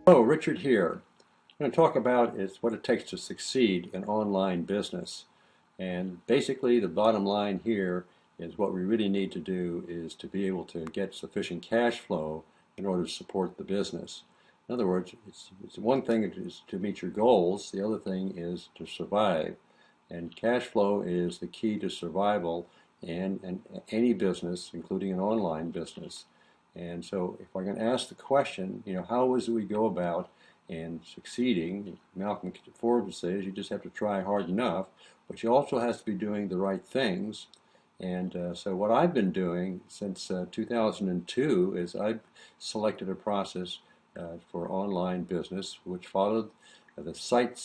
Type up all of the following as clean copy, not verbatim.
Hello, Richard here. I'm going to talk about is what it takes to succeed in online business. And basically, the bottom line here is what we really need to do is to be able to get sufficient cash flow in order to support the business. In other words, it's one thing is to meet your goals, the other thing is to survive. And cash flow is the key to survival and any business, including an online business. And so if I can ask the question, how is it we go about in succeeding? Malcolm Forbes says you just have to try hard enough, but you also have to be doing the right things. And so what I've been doing since 2002 is I've selected a process for online business, which followed the site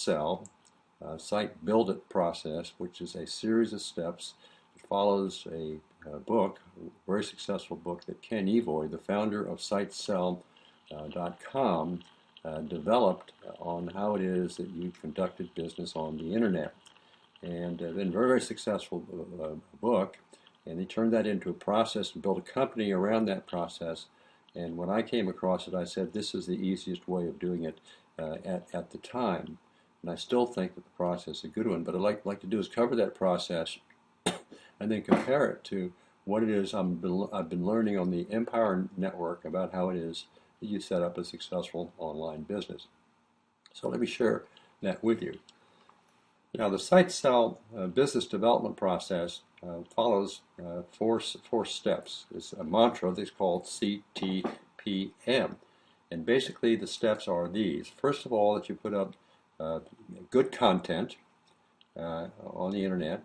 build it process, which is a series of steps. It follows a book, a very successful book that Ken Evoy, the founder of SiteSell.com, developed on how it is that you conducted business on the internet. And been very, very successful book. And he turned that into a process and built a company around that process. And when I came across it, I said, this is the easiest way of doing it at the time. And I still think that the process is a good one. But I'd like to do is cover that process and then compare it to what it is I've been learning on the Empower Network about how it is that you set up a successful online business. So let me share that with you. Now, the SiteSell business development process follows four steps. It's a mantra that's called CTPM. And basically, the steps are these. First of all, that you put up good content on the internet.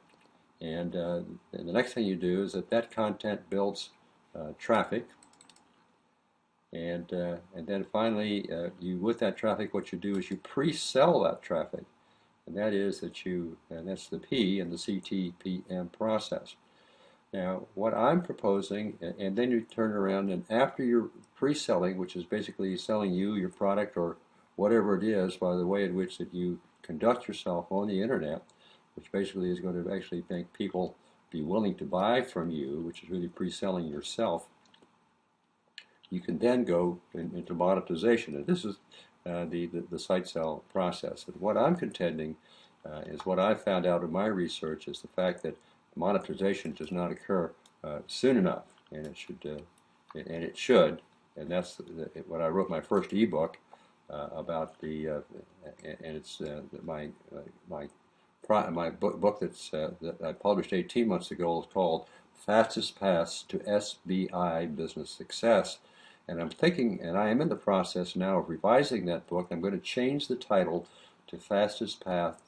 And the next thing you do is that content builds traffic. And then finally, with that traffic, what you do is you pre-sell that traffic. And that is and that's the P in the CTPM process. Now, what I'm proposing, and then you turn around and after you're pre-selling, which is basically selling you your product or whatever it is by the way in which that you conduct yourself on the internet, which basically is going to actually make people be willing to buy from you, which is really pre-selling yourself, you can then go into monetization. And this is the site sell process. And what I'm contending is what I found out in my research is the fact that monetization does not occur soon enough, and it should. And that's when I wrote my first ebook about and it's my book that I published 18 months ago is called Fastest Path to SBI Business Success. And I'm thinking, and I am in the process now of revising that book. I'm going to change the title to Fastest Path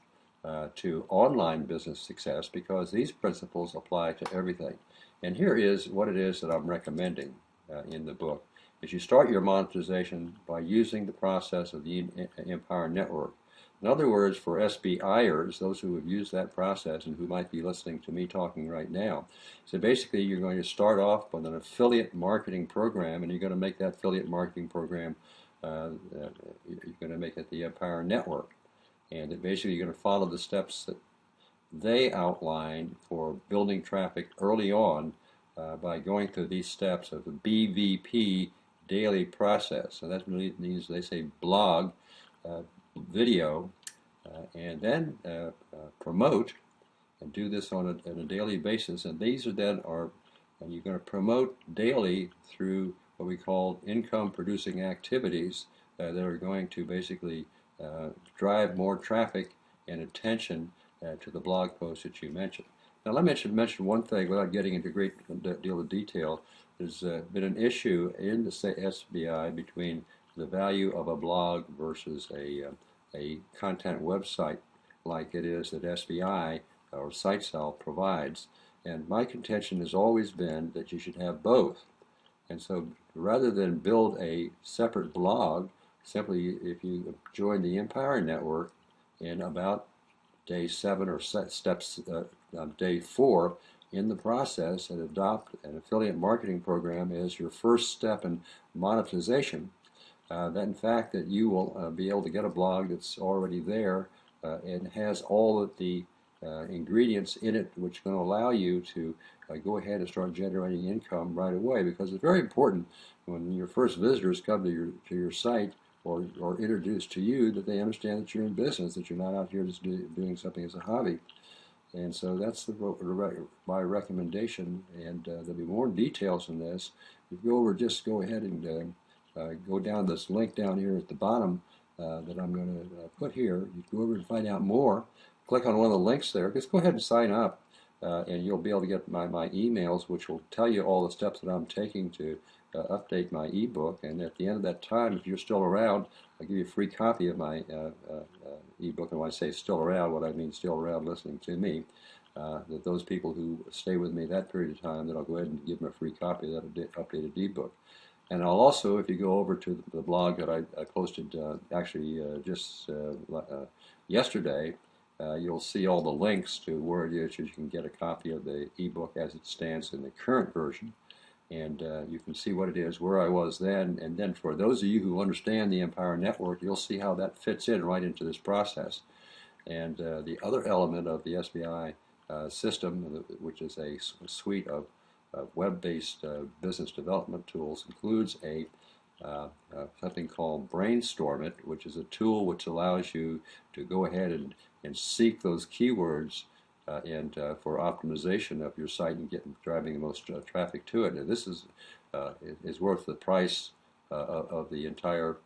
to Online Business Success because these principles apply to everything. And here is what it is that I'm recommending in the book. Is you start your monetization by using the process of the Empower Network. In other words, for SBIers, those who have used that process and who might be listening to me talking right now, so basically you're going to start off with an affiliate marketing program, and you're going to make that affiliate marketing program, you're going to make it the Empower Network. And basically you're going to follow the steps that they outline for building traffic early on by going through these steps of the BVP daily process. So that really means they say blog, video, and then promote and do this on a daily basis. And these are and you're going to promote daily through what we call income producing activities that are going to basically drive more traffic and attention to the blog post that you mentioned. Now let me mention one thing without getting into a great deal of detail. There's been an issue in the SBI between the value of a blog versus a content website like it is that SBI or SiteSell provides. And my contention has always been that you should have both. And so rather than build a separate blog, simply if you join the Empower Network in about day 7 or day 4 in the process and adopt an affiliate marketing program as your first step in monetization, that in fact that you will be able to get a blog that's already there and has all of the ingredients in it which are going to allow you to go ahead and start generating income right away, because it's very important when your first visitors come to your site or introduced to you, that they understand that you're in business, that you're not out here just doing something as a hobby. And so that's my recommendation, and there'll be more details in this. If you go over, just go ahead and go down this link down here at the bottom that I'm going to put here. You go over and find out more. Click on one of the links there. Just go ahead and sign up, and you'll be able to get my emails, which will tell you all the steps that I'm taking to update my ebook. And at the end of that time, if you're still around, I'll give you a free copy of my ebook. And when I say still around, what I mean still around listening to me, that those people who stay with me that period of time, that I'll go ahead and give them a free copy of that updated ebook. And I'll also, if you go over to the blog that I posted just yesterday, you'll see all the links to where it is you can get a copy of the ebook as it stands in the current version. And you can see what it is, where I was then, and then for those of you who understand the Empower Network, you'll see how that fits in right into this process. And the other element of the SBI system, which is a suite of web-based business development tools, includes something called Brainstorm It, which is a tool which allows you to go ahead and seek those keywords and for optimization of your site and driving the most traffic to it. And this is worth the price of the entire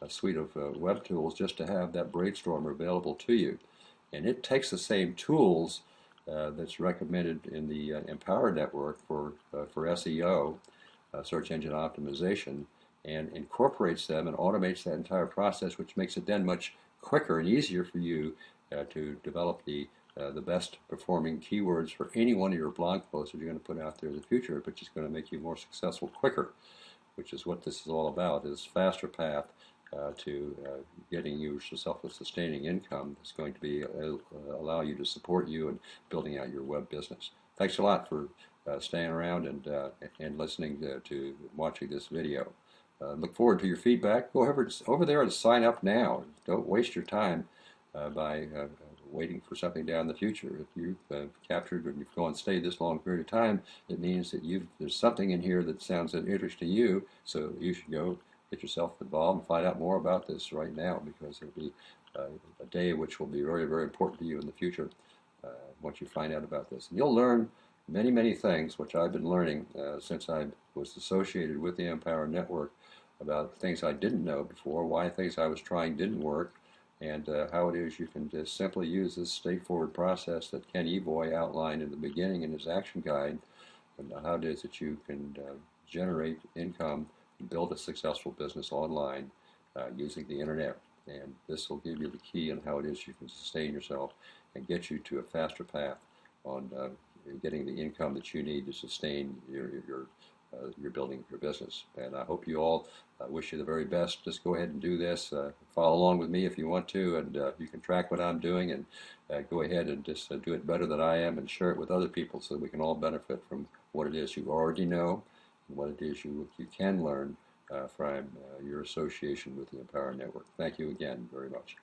suite of web tools just to have that Brainstormer available to you. And it takes the same tools that's recommended in the Empower Network for SEO, search engine optimization, and incorporates them and automates that entire process, which makes it then much quicker and easier for you to develop the best performing keywords for any one of your blog posts that you're going to put out there in the future, which is going to make you more successful quicker, which is what this is all about, is faster path to getting yourself a sustaining income that's going to be allow you to support you in building out your web business. Thanks a lot for staying around and listening to watching this video. Look forward to your feedback. Go over there and sign up now. Don't waste your time by waiting for something down in the future. If you've captured and you've gone stayed this long period of time, it means that there's something in here that sounds of interest to you, so you should go get yourself involved and find out more about this right now, because it'll be a day which will be very, very important to you in the future once you find out about this. And you'll learn many, many things, which I've been learning since I was associated with the Empower Network, about things I didn't know before, why things I was trying didn't work, and how it is you can just simply use this straightforward process that Ken Eboy outlined in the beginning in his action guide, and how it is that you can generate income and build a successful business online using the internet. And this will give you the key on how it is you can sustain yourself and get you to a faster path on getting the income that you need to sustain your building your business. And I hope you all wish you the very best. Just go ahead and do this. Follow along with me if you want to, and you can track what I'm doing, and go ahead and just do it better than I am, and share it with other people so that we can all benefit from what it is you already know and what it is you can learn from your association with the Empower Network. Thank you again very much.